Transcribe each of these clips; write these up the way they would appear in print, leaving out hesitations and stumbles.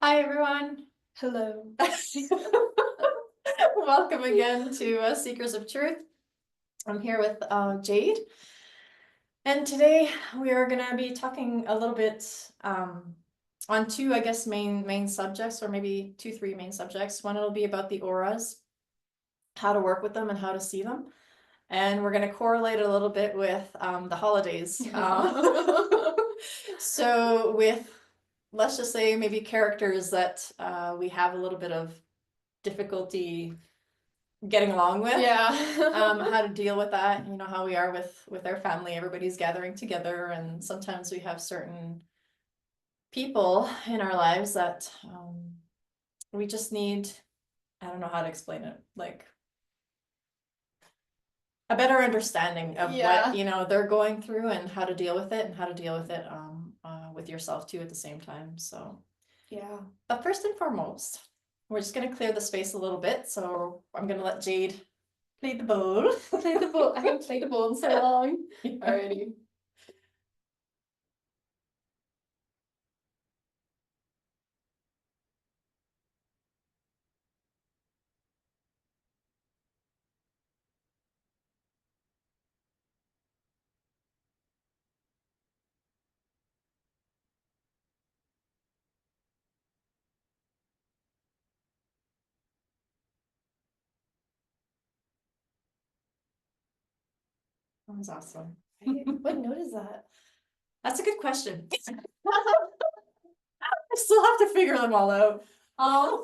Hi everyone. Hello. Welcome again to Seekers of Truth. I'm here with Jade, and today we are going to be talking a little bit on two, I guess, main subjects, or maybe three main subjects. One it'll be about the auras, how to work with them, and how to see them, and we're going to correlate it a little bit with the holidays. So with, let's just say, maybe characters that we have a little bit of difficulty getting along with. Yeah. How to deal with that, how we are with our family, everybody's gathering together, and sometimes we have certain people in our lives that we just need, I don't know how to explain it, like a better understanding of Yeah. what they're going through and how to deal with it, and how to deal with it with yourself too at the same time. So Yeah. but first and foremost, we're just going to clear the space a little bit, so I'm going to let Jade play the bowl. Play the bowl. I haven't played the bowl in so long. Yeah. Alrighty. That was awesome. What note is that? That's a good question. I still have to figure them all out. Um,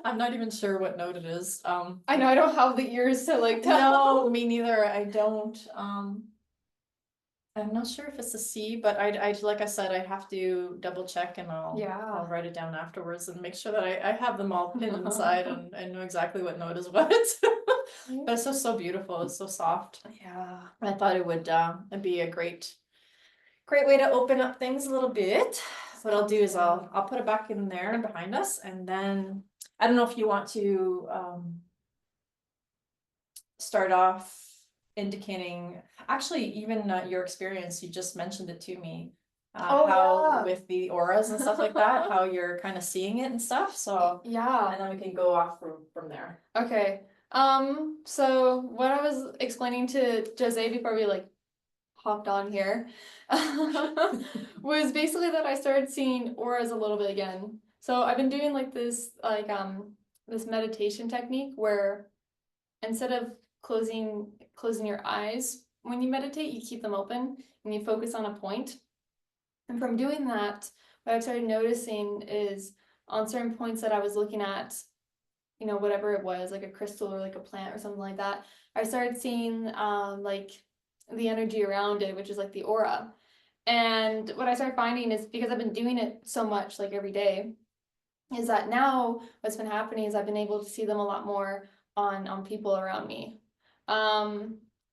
I'm not even sure what note it is. I know I don't have the ears to like tell. No, me neither. I don't. I'm not sure if it's a C, but like I said, I have to double check, and I'll write it down afterwards and make sure that I have them all pinned inside and know exactly what note is what. But it's so beautiful. It's so soft. Yeah. I thought it would be a great way to open up things a little bit. What I'll do is I'll put it back in there behind us, and then I don't know if you want to start off indicating, actually, even your experience. You just mentioned it to me. How with the auras and stuff like that, how you're kind of seeing it and stuff. So Yeah. and then we can go off from there. Okay. So what I was explaining to Jose before we like hopped on here was basically that I started seeing auras a little bit again. So I've been doing like this meditation technique where instead of closing your eyes when you meditate, you keep them open and you focus on a point. And from doing that, what I've started noticing is on certain points that I was looking at, whatever it was, like a crystal or like a plant or something like that, I started seeing like the energy around it, which is like the aura. And what I started finding is because I've been doing it so much, like every day, is that now what's been happening is I've been able to see them a lot more on people around me.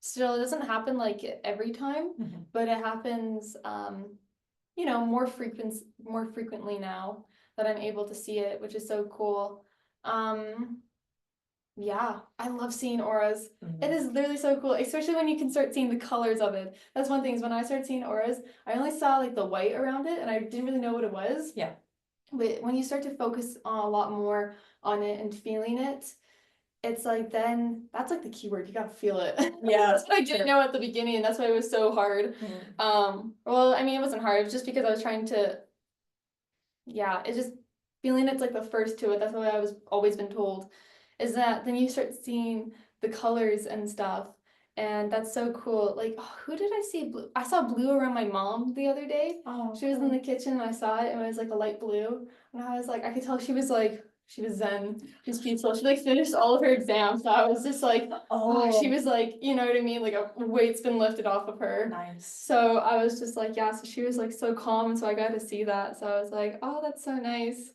Still, it doesn't happen like every time, but it happens, more frequently now that I'm able to see it, which is so cool. Yeah, I love seeing auras. It is literally so cool, especially when you can start seeing the colors of it. That's one thing is when I started seeing auras, I only saw like the white around it and I didn't really know what it was. Yeah. But when you start to focus a lot more on it and feeling it, it's like then that's like the key word. You gotta feel it. Yeah. That's what I didn't know at the beginning, and that's why it was so hard. Well, I mean, it wasn't hard. It was just because I was trying to, yeah, it's just feeling it's like the first to it. That's what I was always been told, is that then you start seeing the colors and stuff, and that's so cool. Like, oh, who did I see blue? I saw blue around my mom the other day. Oh, she was in the kitchen and I saw it, and it was like a light blue, and I was like, I could tell she was like. She was zen. She was peaceful. She like finished all of her exams. So I was just like, oh, she was like, you know what I mean? Like a weight's been lifted off of her. Nice. So I was just like, yeah. So she was like so calm, and so I got to see that. So I was like, oh, that's so nice.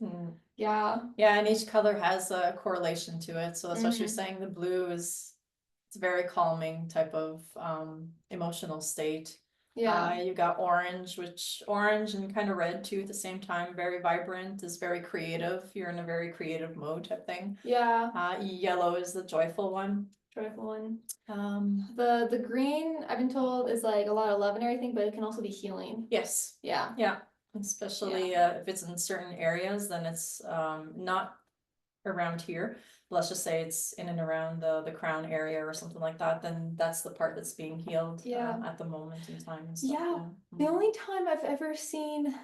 Yeah. Yeah, and each color has a correlation to it. So that's what you're saying. The blue is, it's a very calming type of emotional state. Yeah. You got orange, which orange and kind of red too at the same time, very vibrant, is very creative. You're in a very creative mode type thing. Yeah. Yellow is the joyful one. Joyful one. The green I've been told is like a lot of love and everything, but it can also be healing. Yes. Yeah. Yeah. especially if it's in certain areas, then it's not around here. Let's just say it's in and around the crown area or something like that, then that's the part that's being healed Yeah. at the moment in time and stuff. Yeah. The only time I've ever seen,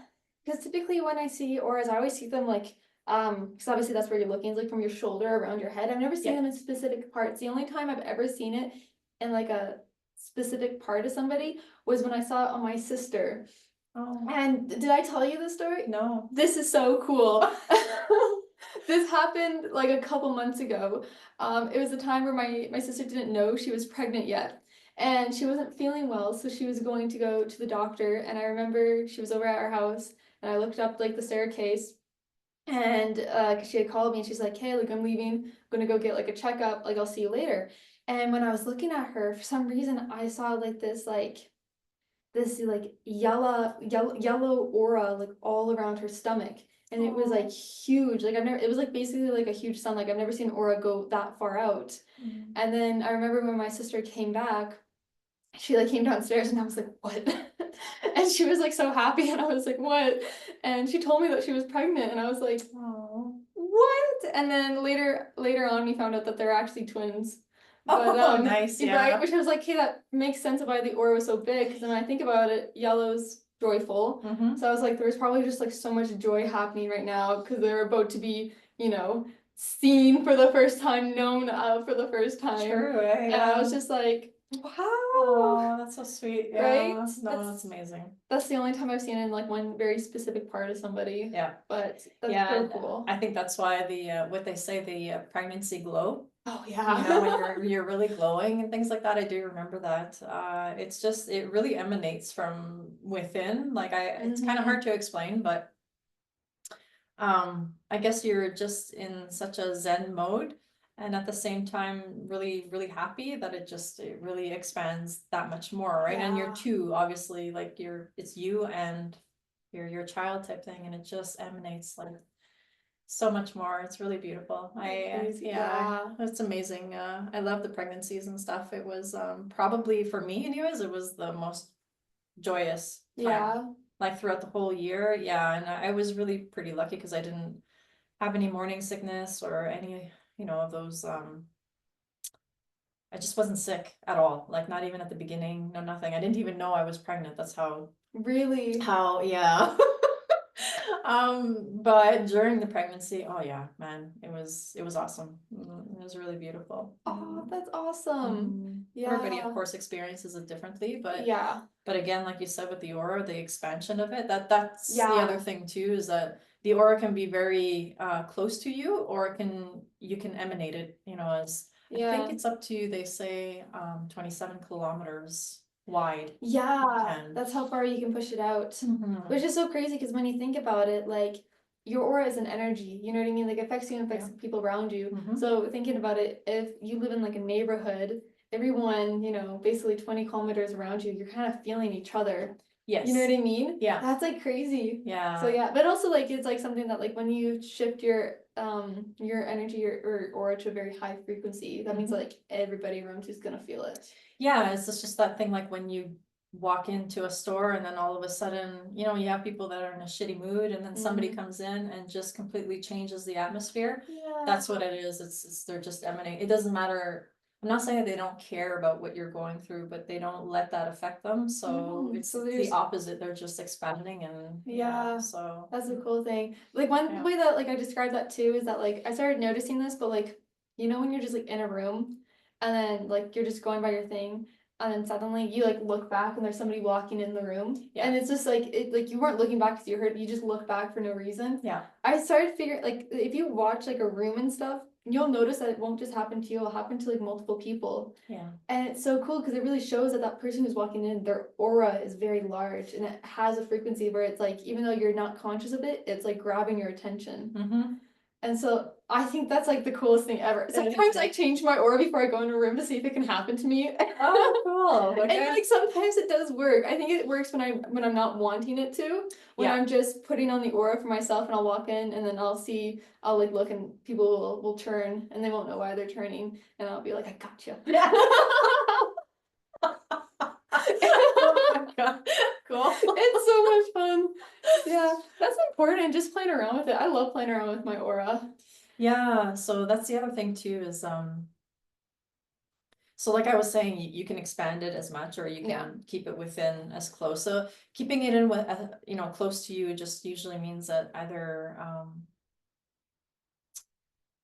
because typically when I see auras, I always see them like, because obviously that's where you're looking, is like from your shoulder around your head. I've never seen Yeah. them in specific parts. The only time I've ever seen it in like a specific part of somebody was when I saw it on my sister. Oh, And did I tell you this story? no. This is so cool. This happened like a couple months ago. It was a time where my sister didn't know she was pregnant yet. And she wasn't feeling well, so she was going to go to the doctor. And I remember she was over at our house, and I looked up like the staircase, and 'cause she had called me, and she's like, "Hey, like I'm leaving, I'm gonna go get like a checkup. Like I'll see you later." And when I was looking at her, for some reason, I saw like this like yellow aura like all around her stomach, and it was like huge. Like I've never, it was like basically like a huge sun. Like I've never seen aura go that far out. And then I remember when my sister came back, she like came downstairs, and I was like, "What?" And she was like so happy, and I was like, "What?" And she told me that she was pregnant, and I was like, Oh. "What?" And then later on we found out that they're actually twins. But Oh, nice, yeah. right, which I was like, hey, that makes sense of why the aura was so big, because then when I think about it, yellow's joyful. Mhm. So I was like, there was probably just like so much joy happening right now because they're about to be, seen for the first time, known of for the first time. True, And I was just like, wow. Oh, that's so sweet. Yeah. Right? No, that's amazing. That's the only time I've seen it in like one very specific part of somebody. Yeah. But that's Yeah, so and cool. I think that's why the what they say, the pregnancy glow. Oh yeah. When you're really glowing and things like that. I do remember that. It's just it really emanates from within. Like it's kind of hard to explain, but I guess you're just in such a zen mode, and at the same time really really happy that it really expands that much more, right? And you're Yeah. two, obviously, like it's you and your child type thing, and it just emanates like so much more. It's really beautiful. It's amazing. I love the pregnancies and stuff. It was probably for me anyways, it was the most joyous time. Yeah. Like throughout the whole year. Yeah, and I was really pretty lucky because I didn't have any morning sickness or any, of those I just wasn't sick at all. Like not even at the beginning, no nothing. I didn't even know I was pregnant. That's Really? yeah. But during the pregnancy, oh yeah, man, it was awesome. It was really beautiful. Oh, that's awesome. Yeah. Everybody, of course, experiences it differently, but yeah. But again, like you said with the aura, the expansion of it, that's the Yeah. other thing too, is that the aura can be very close to you, or you can emanate it, as I think it's up to, they say 27 kilometers wide. Yeah, that's how far you can push it out. Which is so crazy because when you think about it, like your aura is an energy, you know what I mean? Like it affects you and affects the people around you. So thinking about it, if you live in like a neighborhood, everyone, basically 20 kilometers around you, you're kind of feeling each other. Yes. You know what I mean? Yeah. That's like crazy. Yeah. So yeah, but also like it's like something that like when you shift your energy or aura to a very high frequency, that means like everybody around you is gonna feel it. Yeah, it's just that thing like when you walk into a store and then all of a sudden, you have people that are in a shitty mood, and then somebody comes in and just completely changes the atmosphere. Yeah. That's what it is. It's they're just emanating. It doesn't matter. I'm not saying that they don't care about what you're going through, but they don't let that affect them. So it's the opposite. They're just expanding, and so that's a cool thing. Like one way that like I describe that too is that like I started noticing this, but like when you're just like in a room and then like you're just going by your thing, and then suddenly you like look back and there's somebody walking in the room, and it's just like like you weren't looking back because you heard, you just look back for no reason. I started figuring like if you watch like a room and stuff, you'll notice that it won't just happen to you, it'll happen to like multiple people. And it's so cool because it really shows that person who's walking in, their aura is very large, and it has a frequency where it's like even though you're not conscious of it, it's like grabbing your attention. And so I think that's like the coolest thing ever. Sometimes I change my aura before I go in a room to see if it can happen to me. Oh, cool. Okay. And like sometimes it does work. I think it works when I'm not wanting it to. When I'm just putting on the aura for myself, and I'll walk in and then I'll like look, and people will turn and they won't know why they're turning, and I'll be like, I got you. Yeah. Oh my God. Cool. It's so much fun. Yeah. that's important, just playing around with it. I love playing around with my aura. Yeah, so that's the other thing too is so like I was saying, you can expand it as much or you Yeah. can keep it within as close. So keeping it in with close to you just usually means that either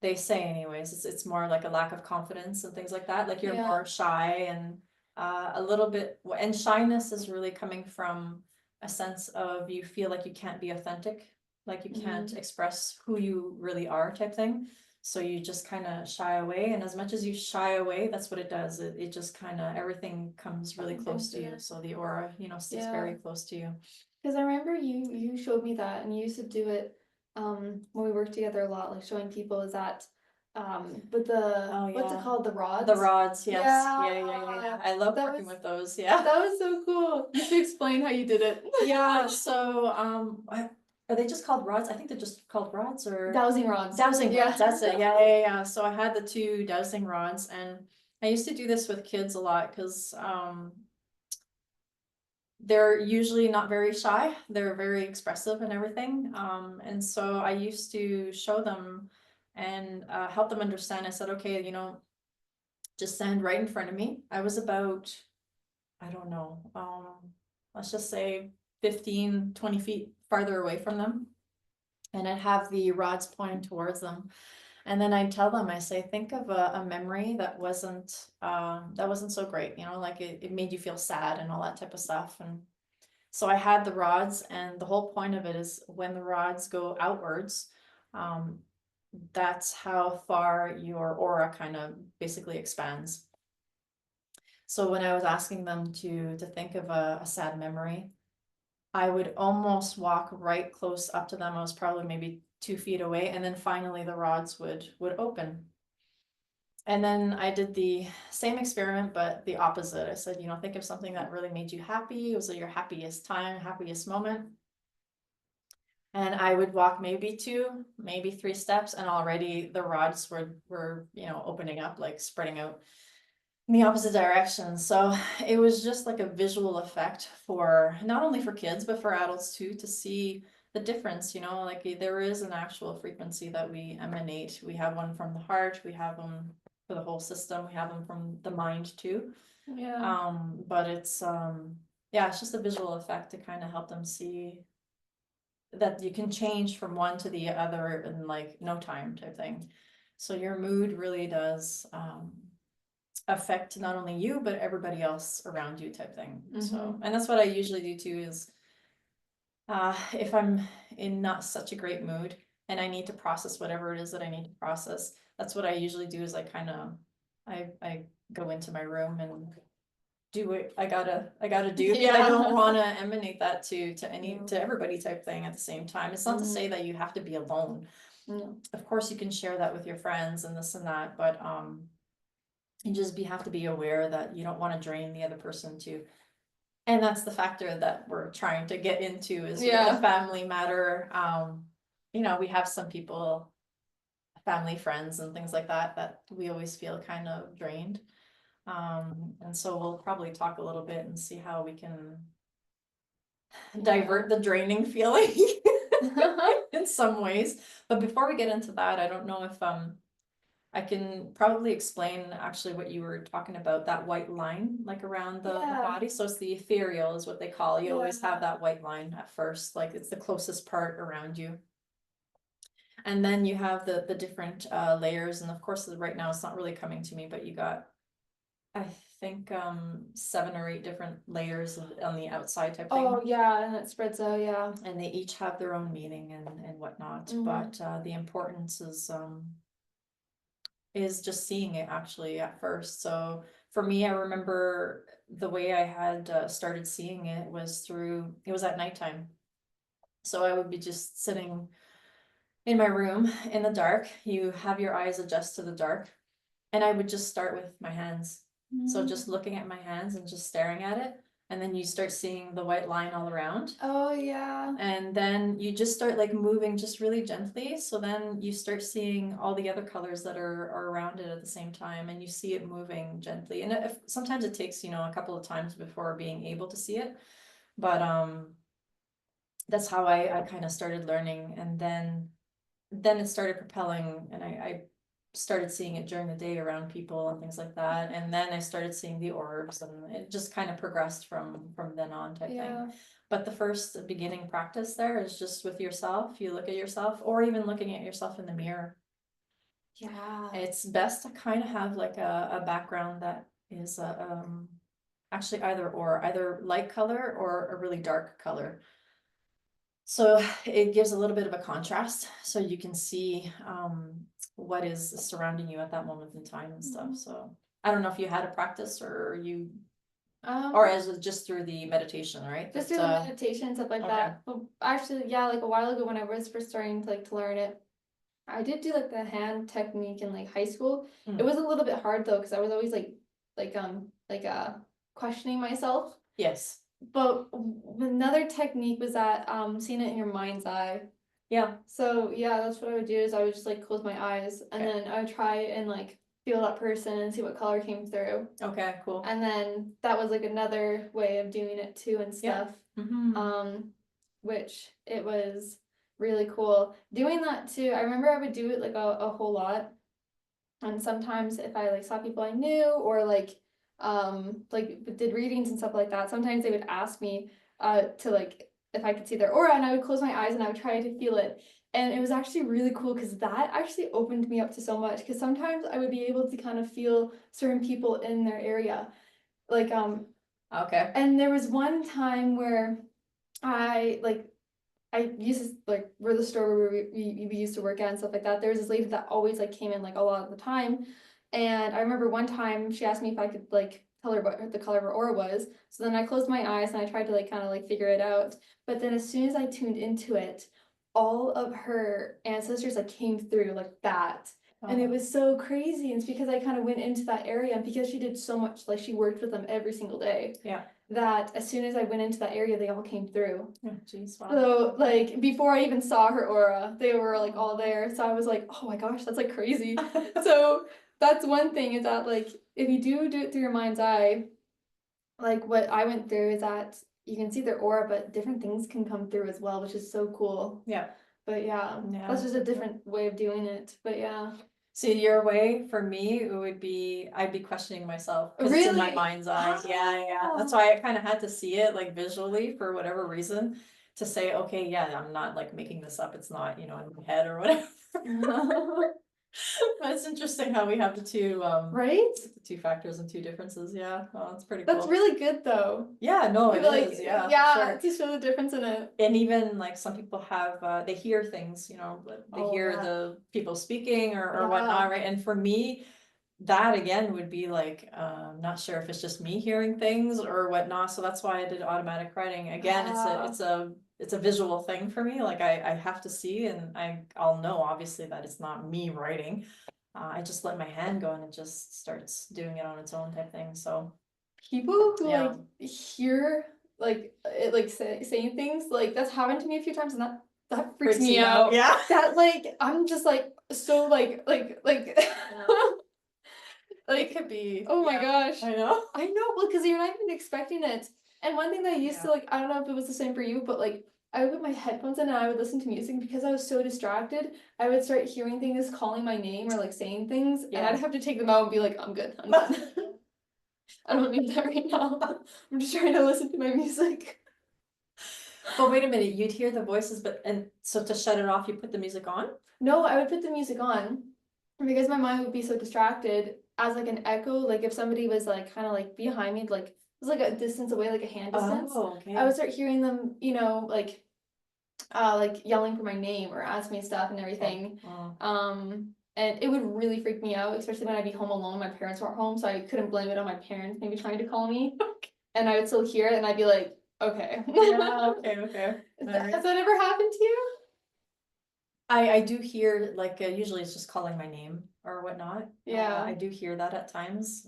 they say anyways, it's more like a lack of confidence and things like that. Like you're Yeah. more shy and a little bit, and shyness is really coming from a sense of you feel like you can't be authentic, like you can't express who you really are type thing. So you just kind of shy away, and as much as you shy away, that's what it does. It just kind of everything comes really close to you. So the aura, sits very close to you. Because I remember you showed me that, and you used to do it when we worked together a lot, like showing people is that with the Oh what's it yeah. called, the rods. The rods, yes. Yeah. Yeah. I love That working was with those, yeah. that was so cool. You should explain how you did it. Yeah, so are they just called rods? I think they're just called rods or Dowsing rods. dowsing Yeah. rods, that's it. Yeah. So I had the two dowsing rods and I used to do this with kids a lot because they're usually not very shy. They're very expressive and everything. And so I used to show them and help them understand. I said, okay, just stand right in front of me. I was about, I don't know, let's just say 15, 20 feet farther away from them. And I'd have the rods pointing towards them. And then I'd tell them, I say, think of a memory that wasn't so great, like it made you feel sad and all that type of stuff. And so I had the rods, and the whole point of it is when the rods go outwards, um, that's how far your aura kind of basically expands. So when I was asking them to think of a sad memory, I would almost walk right close up to them. I was probably maybe 2 feet away, and then finally the rods would open. And then I did the same experiment, but the opposite. I said, think of something that really made you happy. It was your happiest time, happiest moment. And I would walk maybe 2, maybe 3 steps, and already the rods were opening up, like spreading out in the opposite direction. So it was just like a visual effect for not only for kids, but for adults too, to see the difference, like there is an actual frequency that we emanate. We have one from the heart, we have them for the whole system, we have them from the mind too. Yeah. But it's yeah, it's just a visual effect to kind of help them see that you can change from one to the other in like no time type thing. So your mood really does affect not only you but everybody else around you type thing. So and that's what I usually do too is if I'm in not such a great mood and I need to process whatever it is that I need to process, that's what I usually do is I go into my room and do what I gotta do because I don't want to emanate that to everybody type thing at the same time. It's not to say that you have to be alone. Of course you can share that with your friends and this and that, but you just have to be aware that you don't want to drain the other person too. And that's the factor that we're trying to get into is with the family matter. We have some people, family, friends and things like that we always feel kind of drained. And so we'll probably talk a little bit and see how we can divert the draining feeling in some ways. But before we get into that, I don't know if I can probably explain actually what you were talking about, that white line like around the body. So it's the ethereal is what they call. You always have that white line at first, like it's the closest part around you. And then you have the different layers, and of course right now it's not really coming to me, but you got I think 7 or 8 different layers on the outside type thing. Oh yeah, and it spreads out, yeah. And they each have their own meaning and whatnot. But the importance is just seeing it actually at first. So for me, I remember the way I had started seeing it was at nighttime. So I would be just sitting in my room in the dark. You have your eyes adjust to the dark, and I would just start with my hands. So just looking at my hands and just staring at it. And then you start seeing the white line all around. Oh yeah. And then you just start like moving just really gently. So then you start seeing all the other colors that are around it at the same time, and you see it moving gently. And sometimes it takes, a couple of times before being able to see it. But that's how I kind of started learning, and then it started propelling, and I started seeing it during the day around people and things like that, and then I started seeing the orbs, and it just kind of progressed from then on type Yeah. thing. But the first beginning practice there is just with yourself. You look at yourself, or even looking at yourself in the mirror. Yeah. It's best to kind of have like a background that is actually either light color or a really dark color. So it gives a little bit of a contrast, so you can see what is surrounding you at that moment in time and stuff. So I don't know if you had a practice or you, or as just through the meditation, right? Just But, do the meditation and stuff like okay. that. But actually, yeah, like a while ago when I was first starting to to learn it, I did do like the hand technique in like high school. It was a little bit hard though, because I was always questioning myself. Yes. But another technique was that seeing it in your mind's eye. Yeah. So yeah, that's what I would do, is I would just like close my eyes and Okay. then I would try and like feel that person and see what color came through. Okay, cool. And then that was like another way of doing it too and Yeah. stuff. Mm-hmm. Which it was really cool. Doing that too, I remember I would do it like a whole lot. And sometimes if I like saw people I knew or like did readings and stuff like that, sometimes they would ask me to like if I could see their aura, and I would close my eyes and I would try to feel it. And it was actually really cool because that actually opened me up to so much, because sometimes I would be able to kind of feel certain people in their area. Like Okay. and there was one time where I used to like we're the store where we used to work at and stuff like that. There was this lady that always like came in like a lot of the time, and I remember one time she asked me if I could like tell her what the color of her aura was. So then I closed my eyes and I tried to like kind of like figure it out. But then as soon as I tuned into it, all of her ancestors like came through like that. And it was so crazy. And it's because I kind of went into that area, and because she did so much, like she worked with them every single day. Yeah. That as soon as I went into that area, they all came through. Oh, geez, wow. So like before I even saw her aura, they were like all there. So I was like, oh my gosh, that's like crazy. So that's one thing, is that like if you do it through your mind's eye, like what I went through is that you can see their aura, but different things can come through as well, which is so cool. Yeah. But yeah, Yeah. that's just a different way of doing it. But yeah. See, your way for me, it would be, I'd be questioning myself because it's in my Really? mind's eye. Yeah. That's why I kind of had to see it like visually for whatever reason, to say, okay, yeah, I'm not like making this up. It's not, in my head or whatever. But it's interesting how we have Right? the two factors and two differences. Yeah. Oh, that's pretty That's cool. really good though. Yeah, no, it Like, is. Yeah, for yeah, sure. to show the difference in it. And even like some people have they hear things, they Oh, hear yeah. the people speaking or Yeah. whatnot, right? And for me, that again would be like not sure if it's just me hearing things or whatnot. So that's why I did automatic writing. Again, it's a visual thing for me. Like I have to see, and I'll know obviously that it's not me writing. I just let my hand go and it just starts doing it on its own type thing. So People who yeah. like hear like it like saying things, like that's happened to me a few times, and that freaks me you out. Yeah. That like I'm just like so like like It could be. oh my Yeah, gosh. I know. I know, well, because you're not even expecting it. And one thing that I used Yeah. to like, I don't know if it was the same for you, but like I would put my headphones in and I would listen to music, because I was so distracted. I would start hearing things calling my name or like saying things, and Yeah. I'd have to take them out and be like, I'm good, I'm done. I don't need that right now. I'm just trying to listen to my music. But wait a minute, you'd hear the voices, and so to shut it off, you put the music on? No, I would put the music on because my mind would be so distracted, as like an echo. Like if somebody was like kind of like behind me, like it was like a distance away, like a hand distance. Oh, okay. I would start hearing them, like yelling for my name or ask me stuff and everything. And it would really freak me out, especially when I'd be home alone. My parents weren't home, so I couldn't blame it on my parents maybe trying to call me. And I would still hear it, and I'd be like, okay. Yeah, okay. Has that ever happened to you? I do hear like usually it's just calling my name or whatnot. Yeah. I do hear that at times.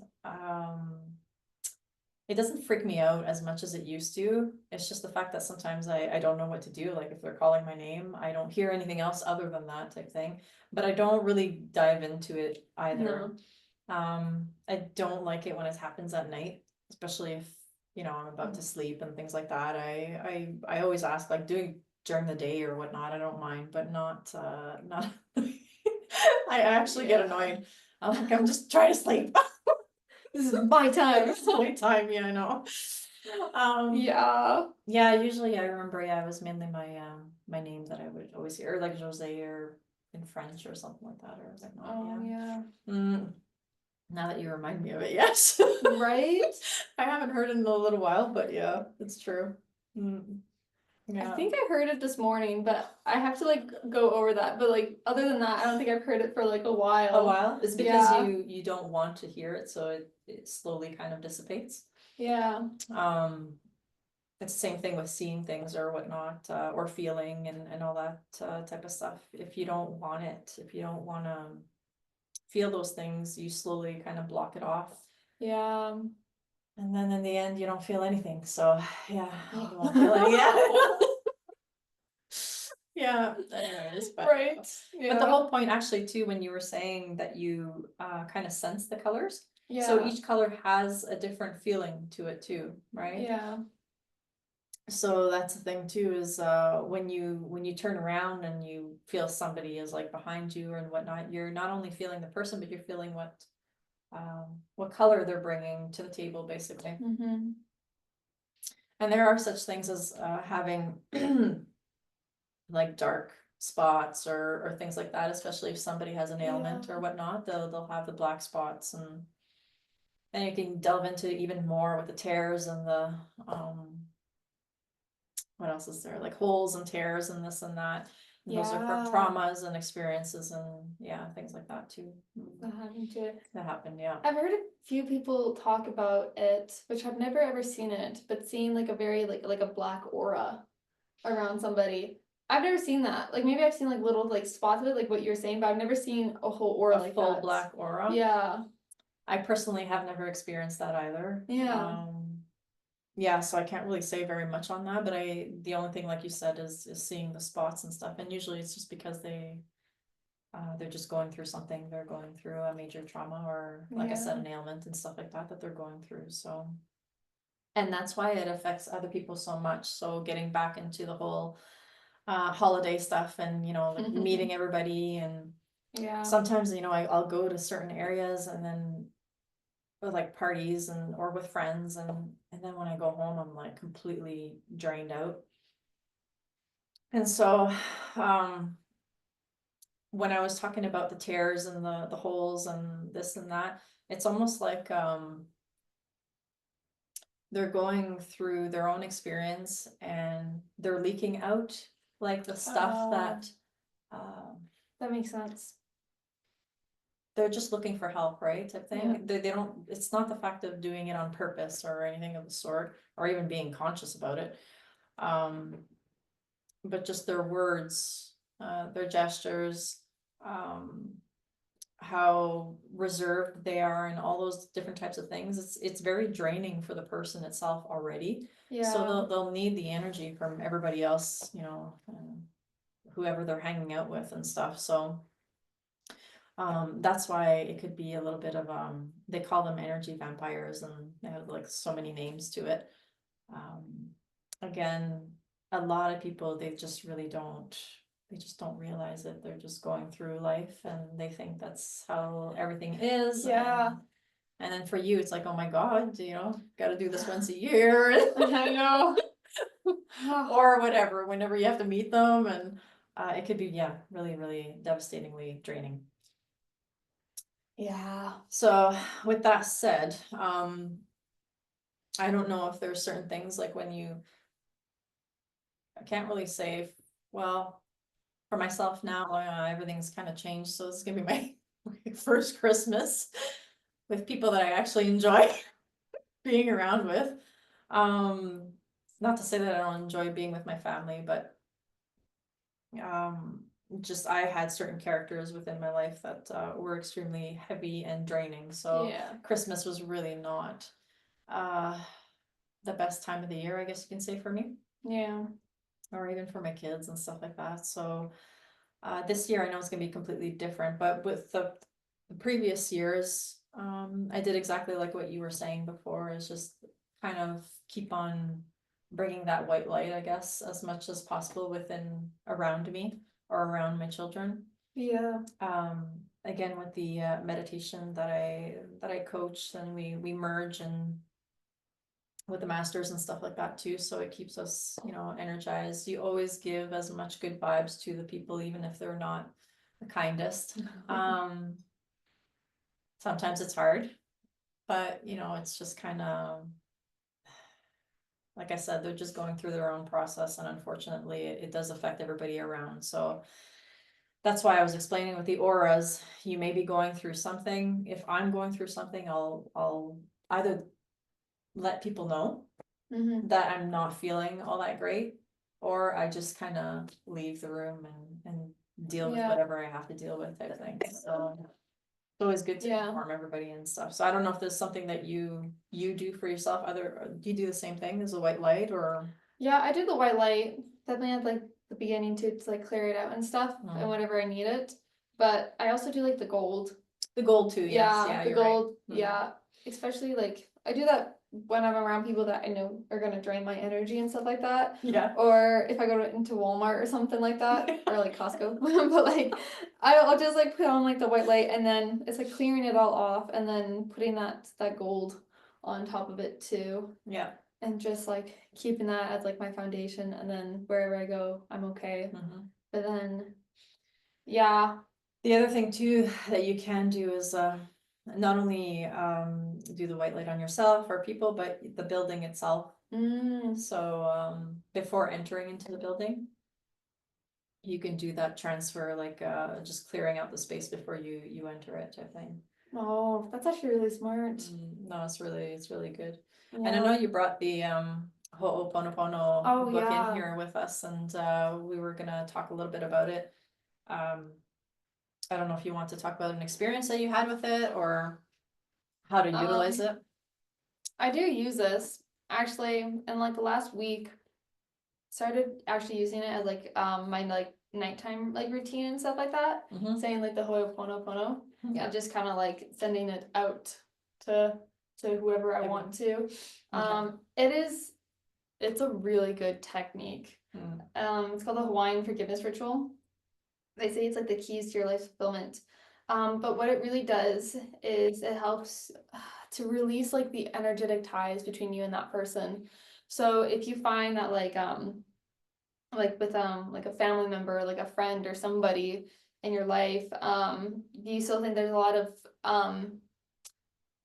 It doesn't freak me out as much as it used to. It's just the fact that sometimes I don't know what to do. Like if they're calling my name, I don't hear anything else other than that type thing. But I don't really dive into it either. I don't like it when it happens at night, especially if I'm about to sleep and things like that. I always ask, like, during the day or whatnot, I don't mind, but not. I actually get annoyed. I'm like, I'm just trying to sleep. This is my time. It's my time, yeah, I know. Yeah. Yeah, usually I remember, yeah, it was mainly my name that I would always hear, or like Josee or in French or something like that, or whatnot, Oh, yeah. yeah. Now that you remind me of it, yes. Right? I haven't heard it in a little while, but yeah, it's true. Mm, I yeah. think I heard it this morning, but I have to like go over that. But like other than that, I don't think I've heard it for like a while. A while? It's because Yeah. you don't want to hear it, so it slowly kind of dissipates. Yeah. It's the same thing with seeing things or whatnot, or feeling and all that type of stuff. If you don't want it, if you don't want to feel those things, you slowly kind of block it off. Yeah. And then in the end, you don't feel anything. So yeah, you won't feel any. Yeah. Yeah. Anyways, Right. but the Yeah. whole point actually too, when you were saying that you kind of sense the colors. So Yeah. each color has a different feeling to it too, right? Yeah. So that's the thing too, is when you turn around and you feel somebody is like behind you and whatnot, you're not only feeling the person, but you're feeling what color they're bringing to the table, basically. Mm-hmm. And there are such things as having like dark spots or things like that, especially if somebody has an ailment Yeah. or whatnot, they'll have the black spots, and then you can delve into even more with the tears and the what else is there, like holes and tears and this and that. And those are from Yeah. traumas and experiences and yeah, things like that too. That happened to it. That happened, yeah. I've heard a few people talk about it, which I've never ever seen it, but seeing like a very like a black aura around somebody. I've never seen that. Like maybe I've seen like little like spots of it, like what you're saying, but I've never seen a whole aura A like full that. black aura. Yeah. I personally have never experienced that either. Yeah. Yeah, so I can't really say very much on that, but the only thing, like you said, is seeing the spots and stuff, and usually it's just because they're just going through something, they're going through a major trauma or like I said, Yeah. an ailment and stuff like that that they're going through, so. And that's why it affects other people so much, so getting back into the whole holiday stuff and, you know, like meeting everybody and Yeah. sometimes, you know, I'll go to certain areas and then with like parties and or with friends and then when I go home I'm like completely drained out. And so when I was talking about the tears and the holes and this and that, it's almost like they're going through their own experience and they're leaking out like the stuff that That makes sense. they're just looking for help, right? Type thing. Yeah. They don't, it's not the fact of doing it on purpose or anything of the sort, or even being conscious about it. But just their words, their gestures, um, how reserved they are and all those different types of things. It's very draining for the person itself already. Yeah. So they'll need the energy from everybody else, you know, whoever they're hanging out with and stuff. So that's why it could be a little bit of they call them energy vampires and they have like so many names to it. Again, a lot of people they just don't realize it. They're just going through life and they think that's how everything is. Yeah. And then for you it's like, oh my God, you know, gotta do this once a year. I know. Or whatever, whenever you have to meet them and it could be, yeah, really, really devastatingly draining. Yeah. So with that said, I don't know if there's certain things like when I can't really say, well, for myself now, everything's kind of changed. So this is gonna be my first Christmas with people that I actually enjoy being around with. Not to say that I don't enjoy being with my family, but just I had certain characters within my life that were extremely heavy and draining. So Yeah. Christmas was really not the best time of the year, I guess you can say, for me, Yeah. or even for my kids and stuff like that. So this year I know it's gonna be completely different, but with the previous years, I did exactly like what you were saying before, is just kind of keep on bringing that white light, I guess, as much as possible around me or around my children. Yeah. Again, with the meditation that I coach, and we merge and with the masters and stuff like that too, so it keeps us, energized. You always give as much good vibes to the people, even if they're not the kindest. Sometimes it's hard, but it's just kind of, like I said, they're just going through their own process, and unfortunately it does affect everybody around. So that's why I was explaining with the auras, you may be going through something. If I'm going through something, I'll either let people know Mm-hmm. that I'm not feeling all that great, or I just kind of leave the room and deal with Yeah. whatever I have to deal with, type thing. So it's always good to Yeah. inform everybody and stuff. So I don't know if there's something that you do for yourself. Do you do the same thing as a white light, or? Yeah, I do the white light. Definitely at like the beginning to like clear it out and stuff, and whenever I need it. But I also do like the gold. The gold too, yes. Yeah, the you're right. gold. Yeah, especially like I do that when I'm around people that I know are gonna drain my energy and stuff like that. Yeah. Or if I go into Walmart or something like that, or like Costco. But like I'll just like put on like the white light, and then it's like clearing it all off, and then putting that gold on top of it too. Yeah. And just like keeping that as like my foundation, and then wherever I go, I'm okay. Mhm. But then, yeah. The other thing too that you can do is not only do the white light on yourself or people, but the building itself. So before entering into the building, you can do that transfer, like just clearing out the space before you enter it, type thing. Oh, that's actually really smart. No, it's really good. And I know you brought the Ho'oponopono book in here with us, and we were gonna talk a little bit about it. I don't know if you want to talk about an experience that you had with it, or how to utilize it. I do use this actually in like the last week. Started actually using it as like my like nighttime like routine and stuff like that. Saying like the Ho'oponopono. Yeah, just kind of like sending it out to whoever I want to. It's a really good technique. It's called the Hawaiian Forgiveness Ritual. They say it's like the keys to your life fulfillment. But what it really does is it helps to release like the energetic ties between you and that person. So if you find that like with like a family member, like a friend or somebody in your life, you still think there's a lot of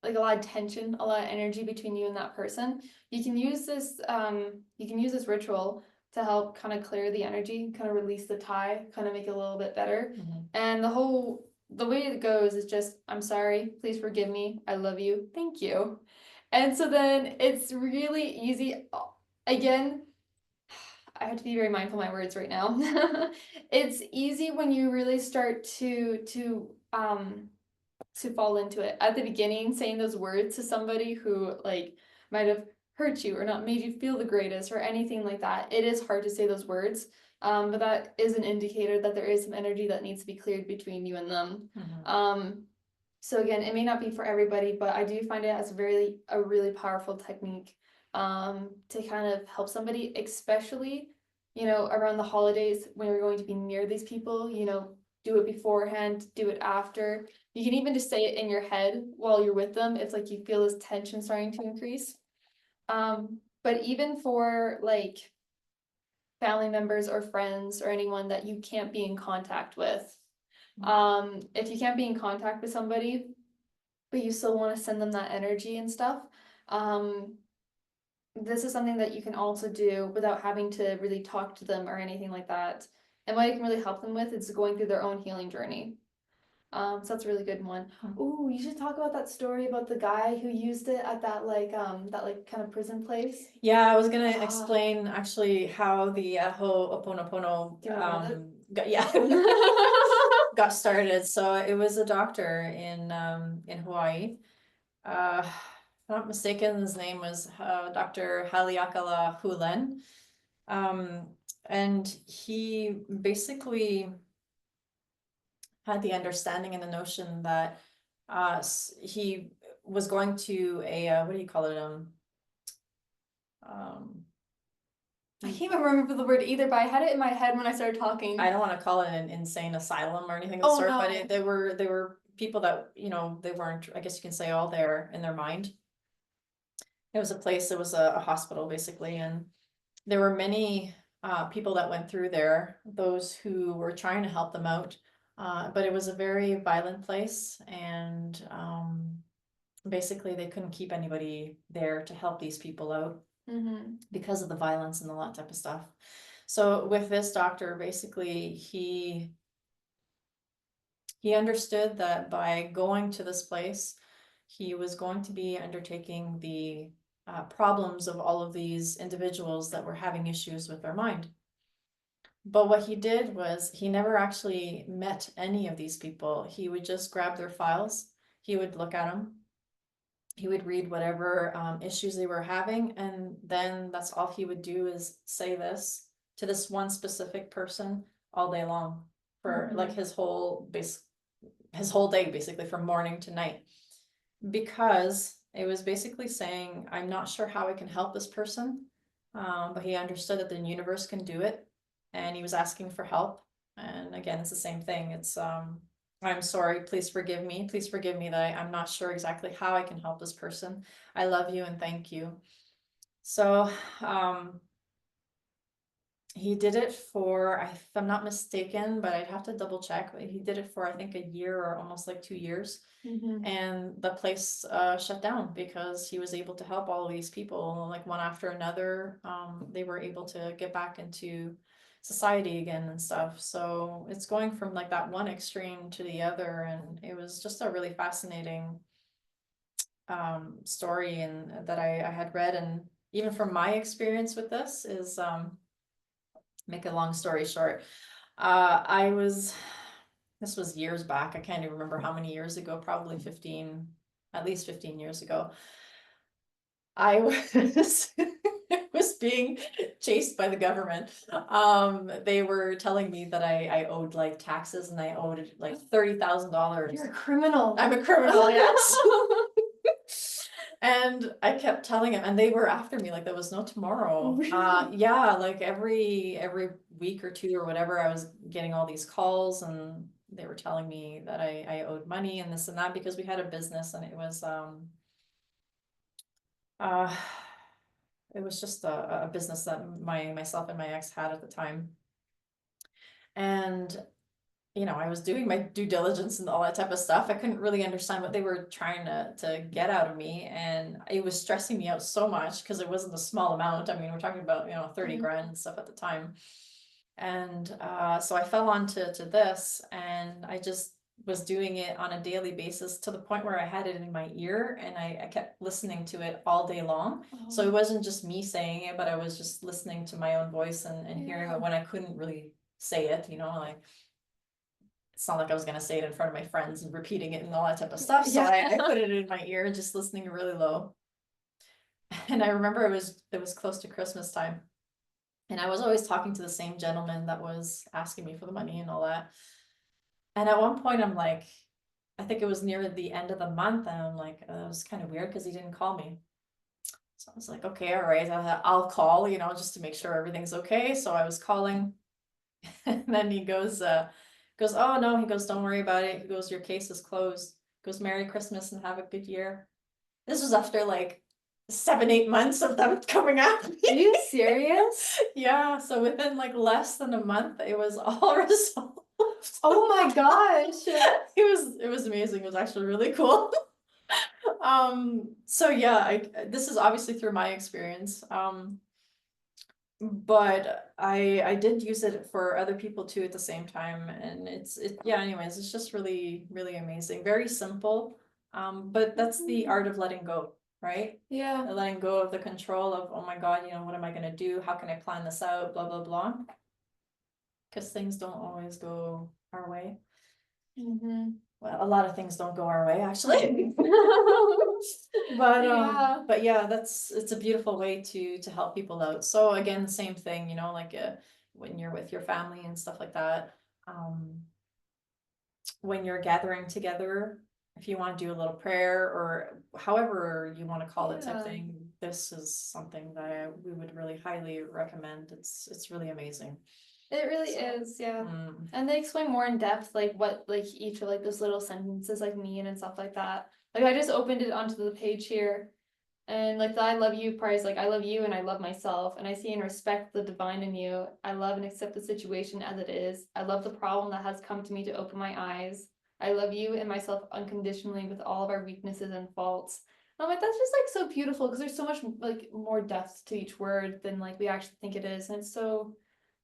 like a lot of tension, a lot of energy between you and that person, you can use this ritual to help kind of clear the energy, kind of release the tie, kind of make it a little bit better. And the way it goes is just, I'm sorry, please forgive me, I love you, thank you. And so then it's really easy. Again, I have to be very mindful of my words right now. It's easy when you really start to fall into it. At the beginning, saying those words to somebody who like might have hurt you or not made you feel the greatest or anything like that, it is hard to say those words. But that is an indicator that there is some energy that needs to be cleared between you and them. So again, it may not be for everybody, but I do find it as a really powerful technique to kind of help somebody, especially, around the holidays when you're going to be near these people, do it beforehand, do it after. You can even just say it in your head while you're with them. It's like you feel this tension starting to increase. But even for like family members or friends or anyone that you can't be in contact with, if you can't be in contact with somebody, but you still want to send them that energy and stuff, this is something that you can also do without having to really talk to them or anything like that. And what it can really help them with is going through their own healing journey. So that's a really good one. Ooh, you should talk about that story about the guy who used it at that kind of prison place. Yeah, I was gonna explain actually how the Ho'oponopono got started. So it was a doctor in Hawaii. If I'm not mistaken, his name was Dr. Haleakala Hulen. And he basically had the understanding and the notion that he was going to a what do you call it? I can't even remember the word either, but I had it in my head when I started talking. I don't want to call it an insane asylum or anything of the Oh, sort, but no. they were people that, you know, they weren't, I guess you can say, all there in their mind. It was a place, it was a hospital basically, and there were many people that went through there, those who were trying to help them out. But it was a very violent place, and basically they couldn't keep anybody there to help these people out because of the violence and all that type of stuff. So with this doctor, basically he understood that by going to this place, he was going to be undertaking the problems of all of these individuals that were having issues with their mind. But what he did was he never actually met any of these people. He would just grab their files, he would look at them, he would read whatever issues they were having, and then that's all he would do is say this to this one specific person all day long for like his whole day, basically from morning to night, because it was basically saying, I'm not sure how I can help this person, but he understood that the universe can do it, and he was asking for help. And again, it's the same thing. It's I'm sorry, please forgive me. Please forgive me that I'm not sure exactly how I can help this person. I love you and thank you. So he did it for, if I'm not mistaken, but I'd have to double check, but he did it for I think a year or almost like 2 years. And the place shut down because he was able to help all of these people, like one after another. They were able to get back into society again and stuff. So it's going from like that one extreme to the other, and it was just a really fascinating story and that I had read. And even from my experience with this is make a long story short, this was years back. I can't even remember how many years ago, probably 15, at least 15 years ago. I was was being chased by the government. They were telling me that I owed like taxes, and I owed like $30,000. You're a criminal. I'm a criminal, yes. And I kept telling him, and they were after me like there was no tomorrow. Really? Yeah, like every week or two or whatever, I was getting all these calls, and they were telling me that I owed money and this and that, because we had a business, and uh it was just a business that myself and my ex had at the time. And you know, I was doing my due diligence and all that type of stuff. I couldn't really understand what they were trying to get out of me, and it was stressing me out so much because it wasn't a small amount. I mean, we're talking about, you know, 30 grand and stuff at the time. And so I fell onto this, and I just was doing it on a daily basis to the point where I had it in my ear, and I kept listening to it all day long. So it wasn't just me saying it, but I was just listening to my own voice and hearing it when I couldn't really say it, you know, like it's not like I was gonna say it in front of my friends and repeating it and all that type of stuff. So I put it in my ear and just listening really low. And I remember it was close to Christmas time. And I was always talking to the same gentleman that was asking me for the money and all that. And at one point I'm like, I think it was near the end of the month, and I'm like, it was kind of weird because he didn't call me. So I was like, okay, all right, I'll call, you know, just to make sure everything's okay. So I was calling, and then he goes, oh no, he goes, don't worry about it. He goes, your case is closed. He goes, Merry Christmas and have a good year. This was after like 7, 8 months of them coming after me. Are you serious? Yeah, so within like less than a month, it was all resolved. Oh my gosh. It was amazing. It was actually really cool. So yeah, this is obviously through my experience. But I did use it for other people too at the same time, and yeah, anyways, it's just really, really amazing. Very simple. But that's the art of letting go, right? Yeah. Letting go of the control of, oh my God, you know, what am I gonna do? How can I plan this out? Blah, blah, blah. Because things don't always go our way. Well, a lot of things don't go our way, actually. But yeah, it's a beautiful way to help people out. So again, same thing, you know, like when you're with your family and stuff like that. When you're gathering together, if you want to do a little prayer or however you want to call it type thing, this is something that we would really highly recommend. It's really amazing. It really So, is, yeah. Mm. And they explain more in depth, like what like each of like those little sentences like mean and stuff like that. Like I just opened it onto the page here, and like the I love you part is like I love you and I love myself, and I see and respect the divine in you. I love and accept the situation as it is. I love the problem that has come to me to open my eyes. I love you and myself unconditionally with all of our weaknesses and faults. And I'm like, that's just like so beautiful because there's so much like more depth to each word than like we actually think it is, and it's so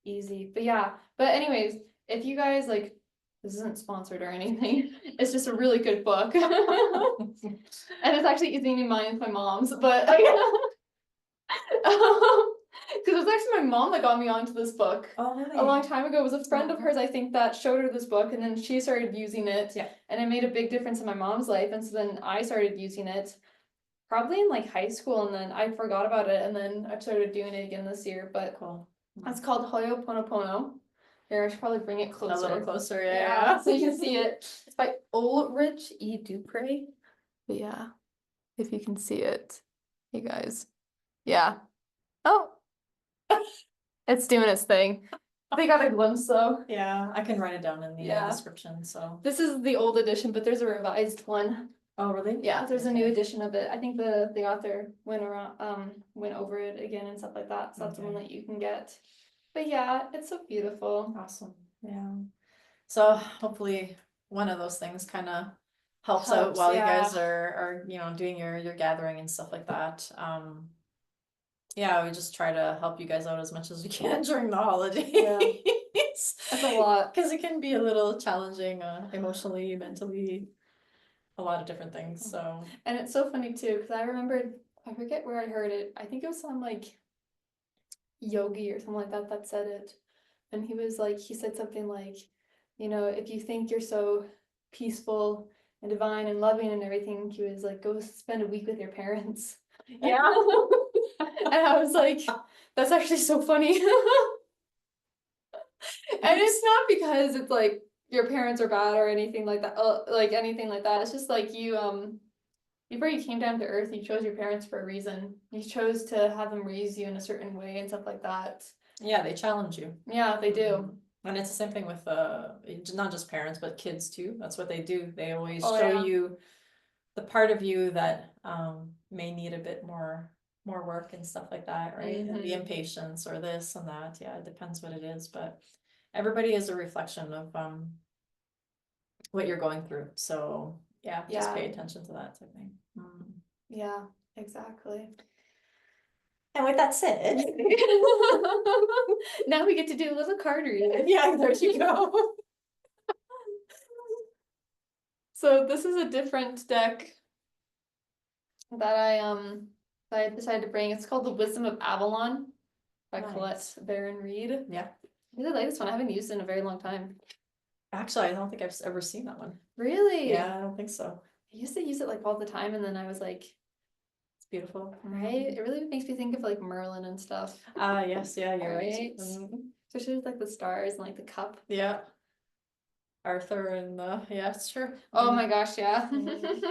easy. But yeah, but anyways, if you guys like, this isn't sponsored or anything, it's just a really good book. And it's actually easy mine with my mom's, but because it was actually my mom that got me onto this book Oh, really? a long time ago. It was a friend of hers, I think, that showed her this book, and then she started using it. Yeah. And it made a big difference in my mom's life, and so then I started using it probably in like high school, and then I forgot about it, and then I started doing it again this year. But Cool. it's called Ho'oponopono. Here, I should probably bring it closer. A little closer, yeah. Yeah, so you can see it. It's by Ulrich E. Dupre. But yeah, if you can see it, you guys. Yeah. Oh, it's doing its thing. They got a glimpse though. Yeah, I can write it down in the Yeah. description, so. This is the old edition, but there's a revised one. Oh, really? Yeah, there's a new Okay. edition of it. I think the author went over it again and stuff like that. So that's the one Okay. that you can get. But yeah, it's so beautiful. Awesome, yeah. So hopefully one of those things kind of helps out Helps, while you yeah. guys are, doing your gathering and stuff like that. Yeah, we just try to help you guys out as much as we can during the holidays. That's a lot. Because it can be a little challenging, emotionally, mentally, a lot of different things, so. And it's so funny too, because I remembered, I forget where I heard it. I think it was some like yogi or something like that that said it. And he was like, he said something like, if you think you're so peaceful and divine and loving and everything, he was like, go spend a week with your parents. Yeah. And I was like, that's actually so funny. And it's not because it's like your parents are bad or anything like that, like anything like that. It's just like before you came down to earth, you chose your parents for a reason. You chose to have them raise you in a certain way and stuff like that. Yeah, they challenge you. Yeah, they do. And it's the same thing with not just parents, but kids too. That's what they do. They always Oh, show yeah. you the part of you that may need a bit more work and stuff like that, right? And the Mhm. impatience or this and that. Yeah, it depends what it is, but everybody is a reflection of what you're going through. So yeah, just pay attention to that type thing. Yeah, exactly. And with that said, Now we get to do a little card reading. yeah, there you go. So this is a different deck that I decided to bring. It's called The Wisdom of Avalon by Nice. Colette Baron Reed. Yeah. I really like this one. I haven't used it in a very long time. Actually, I don't think I've ever seen that one. Really? Yeah, I don't think so. I used to use it like all the time, and then I was like, It's beautiful. right? It really makes me think of like Merlin and stuff. Yes, yeah, you're right. Right. Especially with like the stars and like the cup. Yeah. Arthur and yeah, it's true. Oh my gosh, yeah. Mhm.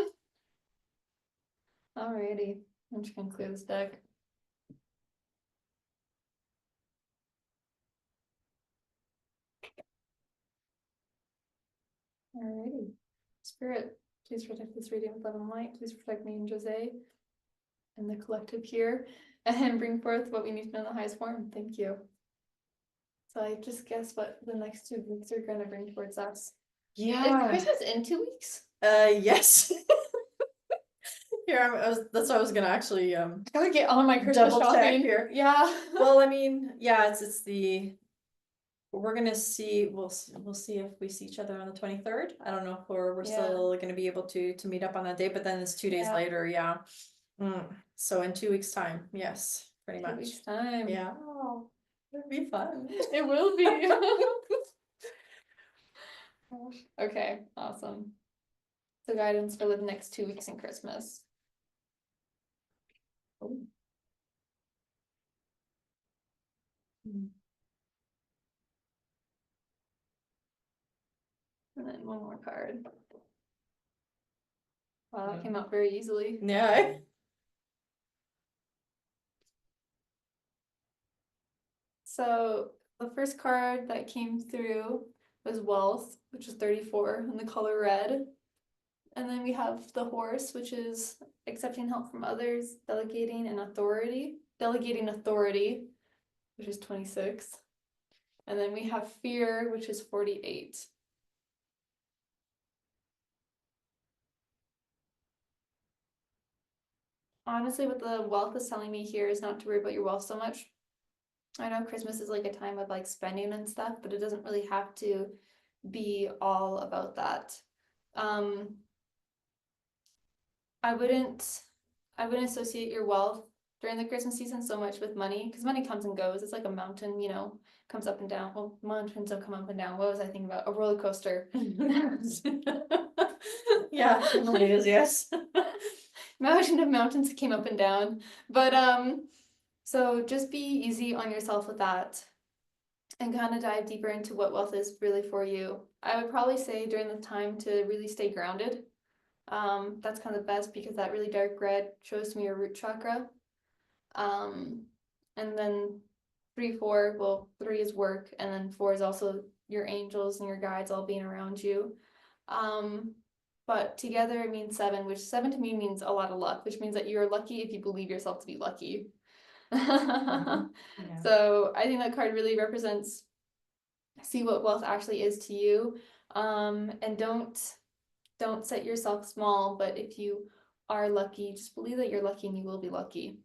Alrighty. I'm just gonna clear this deck. Alrighty. Spirit, please protect this reading with love and light. Please protect me and Jose and the collective here, and bring forth what we need to know in the highest form. Thank you. So I just guess what the next 2 weeks are gonna bring towards us. Yeah. Is Christmas in 2 weeks? Yes. Here, that's what I was gonna actually I gotta get on my Christmas double check shopping here. Yeah. Well, I mean, yeah, it's the we're gonna see we'll see if we see each other on the 23rd. I don't know if we're Yeah. still gonna be able to meet up on that day, but then it's 2 days Yeah. later, yeah. So in 2 weeks time, yes, pretty 2 much. weeks time. Yeah. Oh, it'll be fun. It will be. Okay, awesome. So guidance for the next 2 weeks in Christmas. Oh. And then one more card. Wow, that came out very easily. Yeah. So the first card that came through was Wealth, which is 34 in the color red. And then we have the Horse, which is accepting help from others, delegating authority, which is 26. And then we have Fear, which is 48. Honestly, what the Wealth is telling me here is not to worry about your wealth so much. I know Christmas is like a time of like spending and stuff, but it doesn't really have to be all about that. Um, I wouldn't associate your wealth during the Christmas season so much with money, because money comes and goes. It's like a mountain, comes up and down. Well, mountains don't come up and down. What was I thinking about? A roller coaster. Yeah, it is, yes. Imagine if mountains came up and down. But so just be easy on yourself with that and kind of dive deeper into what wealth is really for you. I would probably say during the time to really stay grounded. That's kind of the best because that really dark red shows me your root chakra. And then 3, 4, well, 3 is work, and then 4 is also your angels and your guides all being around you. But together it means 7, which 7 to me means a lot of luck, which means that you're lucky if you believe yourself to be lucky. Yeah. So I think that card really represents see what wealth actually is to you. And don't set yourself small, but if you are lucky, just believe that you're lucky and you will be lucky.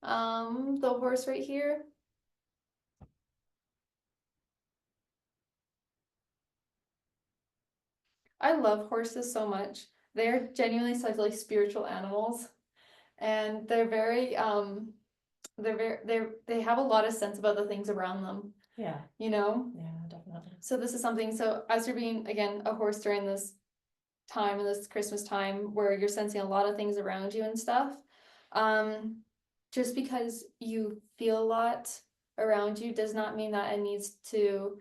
The Horse right here. I love horses so much. They're genuinely such like spiritual animals, and they have a lot of sense about the things around them. Yeah. Yeah, Definitely. So this is something. So as you're being again a horse during this time in this Christmas time where you're sensing a lot of things around you and stuff. Just because you feel a lot around you does not mean that it needs to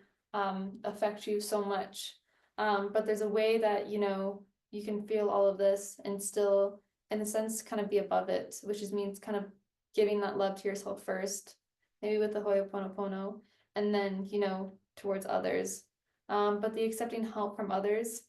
affect you so much. But there's a way that you can feel all of this and still, in a sense, kind of be above it, which means kind of giving that love to yourself first, maybe with the Ho'oponopono, and then towards others. But the accepting help from others.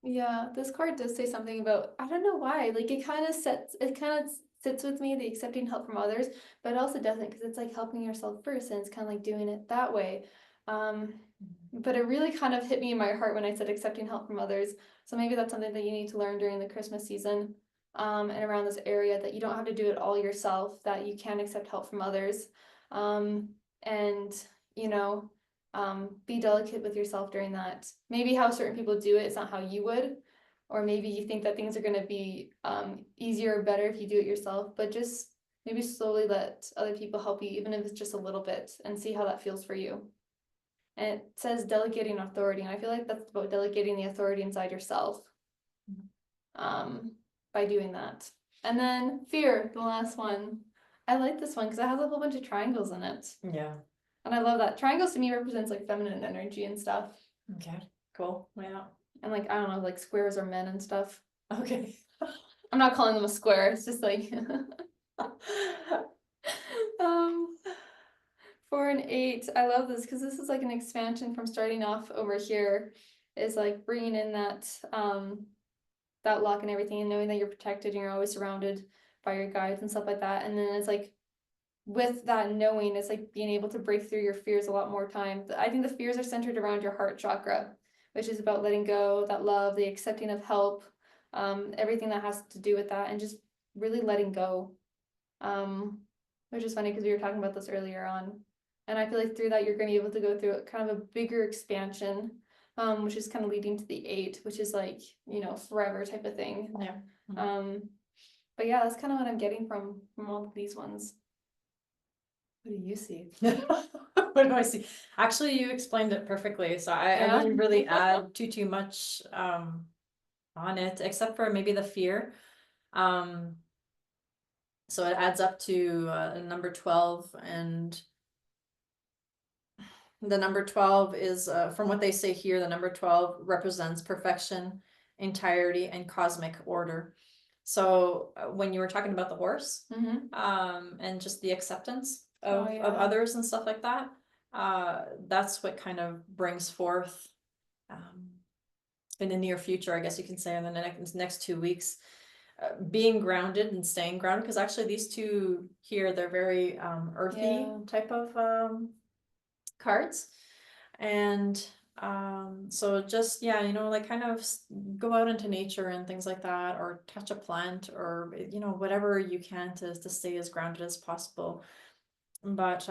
Yeah, this card does say something about, I don't know why, like it kind of sits with me, the accepting help from others, but it also doesn't because it's like helping yourself first and it's kind of like doing it that way. But it really kind of hit me in my heart when I said accepting help from others. So maybe that's something that you need to learn during the Christmas season, and around this area, that you don't have to do it all yourself, that you can accept help from others. And you know, be delicate with yourself during that. Maybe how certain people do it is not how you would, or maybe you think that things are going to be easier or better if you do it yourself, but just maybe slowly let other people help you, even if it's just a little bit, and see how that feels for you. And it says delegating authority, and I feel like that's about delegating the authority inside yourself by doing that. And then fear, the last one. I like this one because it has a whole bunch of triangles in it. Yeah. And I love that. Triangles to me represents like feminine energy and stuff. Okay. Cool. Yeah. And like, I don't know, like squares are men and stuff. Okay. I'm not calling them a square. It's just like, 4 and 8. I love this because this is like an expansion from starting off over here. Is like bringing in that luck and everything, and knowing that you're protected and you're always surrounded by your guides and stuff like that. And then it's like with that knowing, it's like being able to break through your fears a lot more time. I think the fears are centered around your heart chakra, which is about letting go, that love, the accepting of help, everything that has to do with that, and just really letting go. Which is funny because we were talking about this earlier on. And I feel like through that, you're going to be able to go through kind of a bigger expansion, which is kind of leading to the 8, which is like, forever type of thing. Yeah. But yeah, that's kind of what I'm getting from all of these ones. What do you see? What do I see? Actually, you explained it perfectly, so I wouldn't really add too much on it, except for maybe the fear. So it adds up to number 12, and The number 12 is, from what they say here, the number 12 represents perfection, entirety, and cosmic order. So when you were talking about the horse, and just the acceptance of, Oh, yeah. others and stuff like that, that's what kind of brings forth, in the near future, I guess you can say, in the next 2 weeks, being grounded and staying grounded, because actually these two here, they're very earthy Yeah. type of cards. And so just, yeah, like kind of go out into nature and things like that, or touch a plant, or whatever you can to stay as grounded as possible. But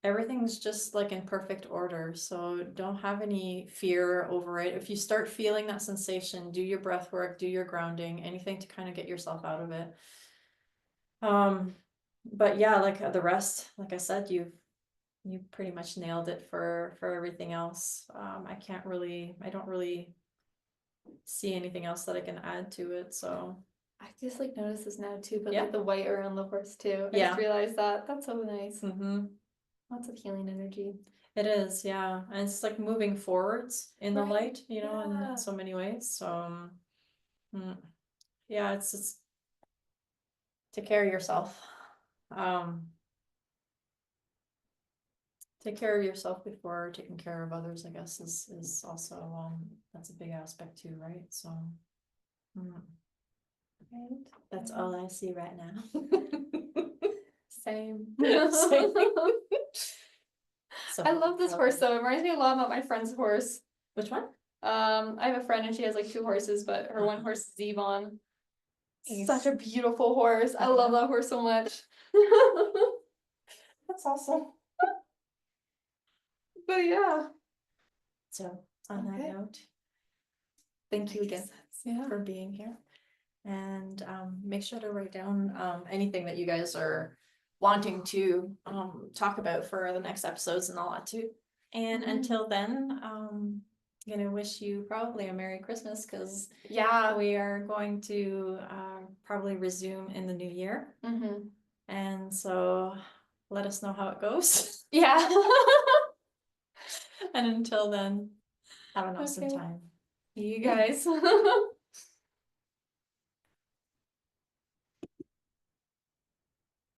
everything's just like in perfect order, so don't have any fear over it. If you start feeling that sensation, do your breath work, do your grounding, anything to kind of get yourself out of it. But yeah, like the rest, like I said, you pretty much nailed it for everything else. I don't really see anything else that I can add to it, so I just like noticed this now too, but Yeah. like the white around the horse too. I Yeah. just realized that. That's so nice. mm-hmm. Lots of healing energy. It is, yeah, and it's like moving forwards in the Right, light, in yeah. so many ways. So, yeah, it's take care of yourself. Take care of yourself before taking care of others, I guess, is also that's a big aspect too, right? So, Right. that's all I see right now. Same. Same. So I love this horse though. It reminds me a lot about my friend's horse. Which one? I have a friend and she has like 2 horses, but her one horse is Yvonne. Nice. Such a beautiful horse. I love that horse so much. That's awesome. But yeah. So on that Okay. note, thank you again Yeah. for being here. And make sure to write down anything that you guys are wanting to talk about for the next episodes and all that too. And until then, I'm gonna wish you probably a Merry Christmas, because Yeah. we are going to probably resume in the new year. And so let us know how it goes. Yeah. And until then, have an awesome Okay. time. You guys.